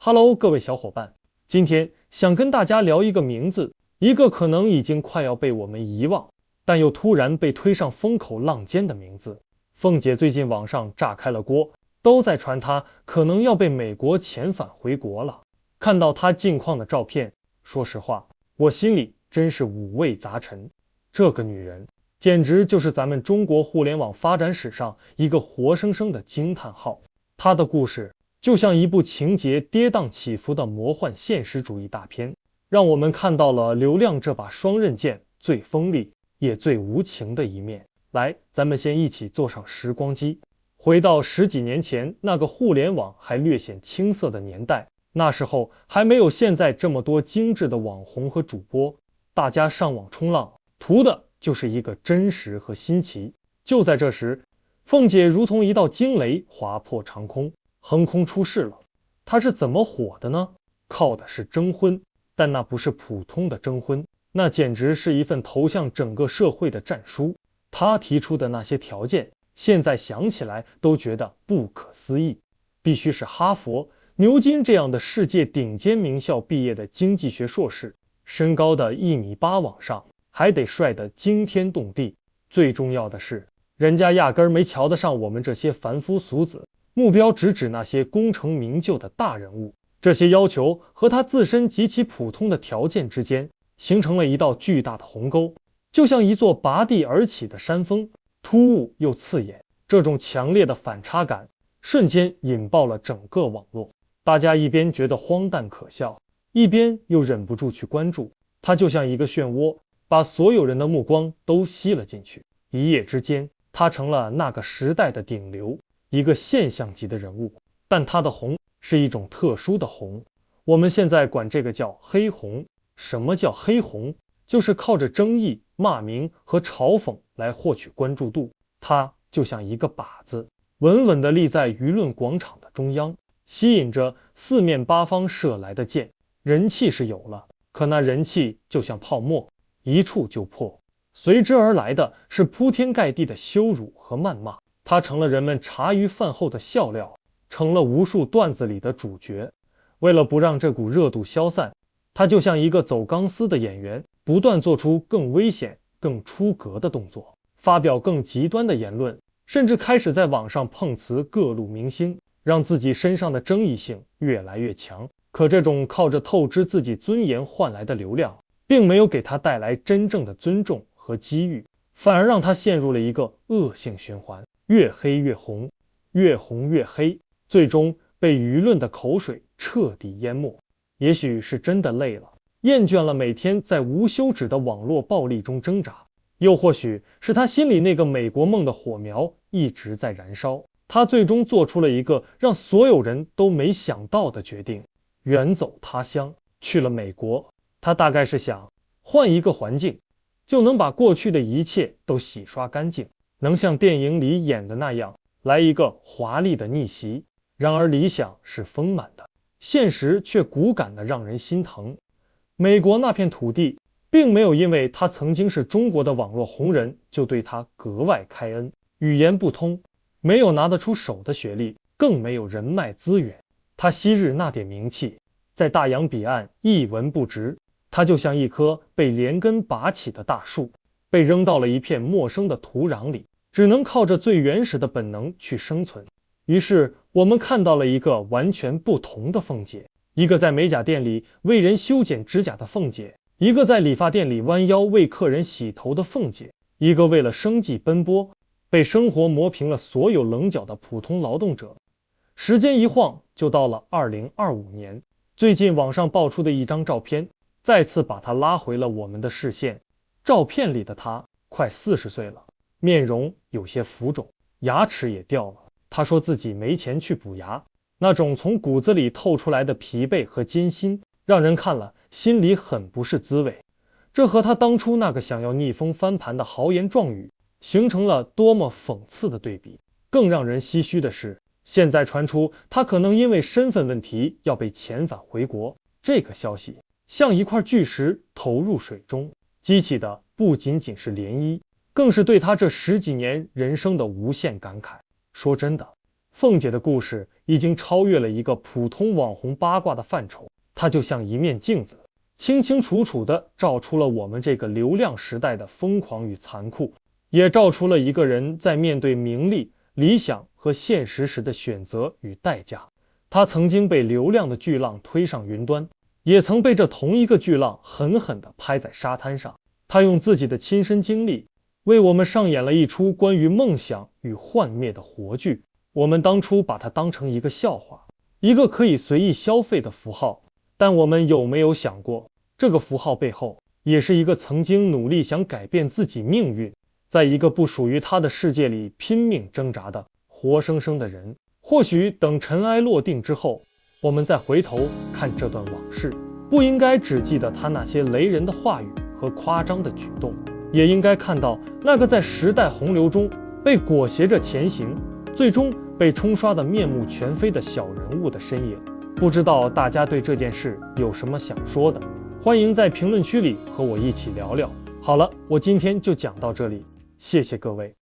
Hello，各位小伙伴，今天想跟大家聊一个名字，一个可能已经快要被我们遗忘，但又突然被推上风口浪尖的名字。凤姐最近网上炸开了锅，都在传她可能要被美国遣返回国了。看到她近况的照片，说实话，我心里真是五味杂陈。这个女人简直就是咱们中国互联网发展史上一个活生生的惊叹号。她的故事就像一部情节跌宕起伏的魔幻现实主义大片，让我们看到了流量这把双刃剑最锋利也最无情的一面。来，咱们先一起坐上时光机，回到10几年前那个互联网还略显青涩的年代。那时候还没有现在这么多精致的网红和主播，大家上网冲浪，图的就是一个真实和新奇。就在这时，凤姐如同一道惊雷划破长空，横空出世了。她是怎么火的呢？靠的是征婚，但那不是普通的征婚，那简直是一份投向整个社会的战书。她提出的那些条件，现在想起来都觉得不可思议。必须是哈佛、牛津这样的世界顶尖名校毕业的经济学硕士，身高的1.8米往上，还得帅得惊天动地。最重要的是，人家压根儿没瞧得上我们这些凡夫俗子，目标直指那些功成名就的大人物。这些要求和他自身极其普通的条件之间，形成了一道巨大的鸿沟，就像一座拔地而起的山峰，突兀又刺眼。这种强烈的反差感瞬间引爆了整个网络，大家一边觉得荒诞可笑，一边又忍不住去关注。它就像一个漩涡，把所有人的目光都吸了进去。一夜之间，他成了那个时代的顶流，一个现象级的人物。但他的红是一种特殊的红，我们现在管这个叫黑红。什么叫黑红？就是靠着争议、骂名和嘲讽来获取关注度。它就像一个靶子，稳稳地立在舆论广场的中央，吸引着四面八方射来的箭。人气是有了，可那人气就像泡沫，一触就破。随之而来的是铺天盖地的羞辱和谩骂，它成了人们茶余饭后的笑料，成了无数段子里的主角。为了不让这股热度消散，他就像一个走钢丝的演员，不断做出更危险、更出格的动作，发表更极端的言论，甚至开始在网上碰瓷各路明星，让自己身上的争议性越来越强。可这种靠着透支自己尊严换来的流量，并没有给他带来真正的尊重和机遇，反而让他陷入了一个恶性循环，越黑越红，越红越黑，最终被舆论的口水彻底淹没。也许是真的累了，厌倦了每天在无休止的网络暴力中挣扎，又或许是他心里那个美国梦的火苗一直在燃烧。他最终做出了一个让所有人都没想到的决定，远走他乡，去了美国。他大概是想换一个环境，就能把过去的一切都洗刷干净，能像电影里演的那样来一个华丽的逆袭。然而理想是丰满的，现实却骨感的让人心疼。美国那片土地并没有因为他曾经是中国的网络红人就对他格外开恩，语言不通，没有拿得出手的学历，更没有人脉资源。他昔日那点名气在大洋彼岸一文不值，他就像一棵被连根拔起的大树，被扔到了一片陌生的土壤里，只能靠着最原始的本能去生存。于是我们看到了一个完全不同的凤姐，一个在美甲店里为人修剪指甲的凤姐，一个在理发店里弯腰为客人洗头的凤姐，一个为了生计奔波，被生活磨平了所有棱角的普通劳动者。时间一晃就到了2025年，最近网上爆出的一张照片再次把他拉回了我们的视线。照片里的他快40岁了，面容有些浮肿，牙齿也掉了。他说自己没钱去补牙，那种从骨子里透出来的疲惫和艰辛，让人看了心里很不是滋味。这和他当初那个想要逆风翻盘的豪言壮语，形成了多么讽刺的对比。更让人唏嘘的是，现在传出他可能因为身份问题要被遣返回国，这个消息像一块巨石投入水中，激起的不仅仅是涟漪，更是对他这10几年人生的无限感慨。说真的，凤姐的故事已经超越了一个普通网红八卦的范畴，它就像一面镜子，清清楚楚地照出了我们这个流量时代的疯狂与残酷，也照出了一个人在面对名利、理想和现实时的选择与代价。他曾经被流量的巨浪推上云端，也曾被这同一个巨浪狠狠地拍在沙滩上。他用自己的亲身经历为我们上演了一出关于梦想与幻灭的活剧。我们当初把它当成一个笑话，一个可以随意消费的符号，但我们有没有想过，这个符号背后也是一个曾经努力想改变自己命运，在一个不属于他的世界里拼命挣扎的活生生的人。或许等尘埃落定之后，我们再回头看这段往事，不应该只记得他那些雷人的话语和夸张的举动，也应该看到那个在时代洪流中被裹挟着前行，最终被冲刷得面目全非的小人物的身影。不知道大家对这件事有什么想说的，欢迎在评论区里和我一起聊聊。好了，我今天就讲到这里，谢谢各位。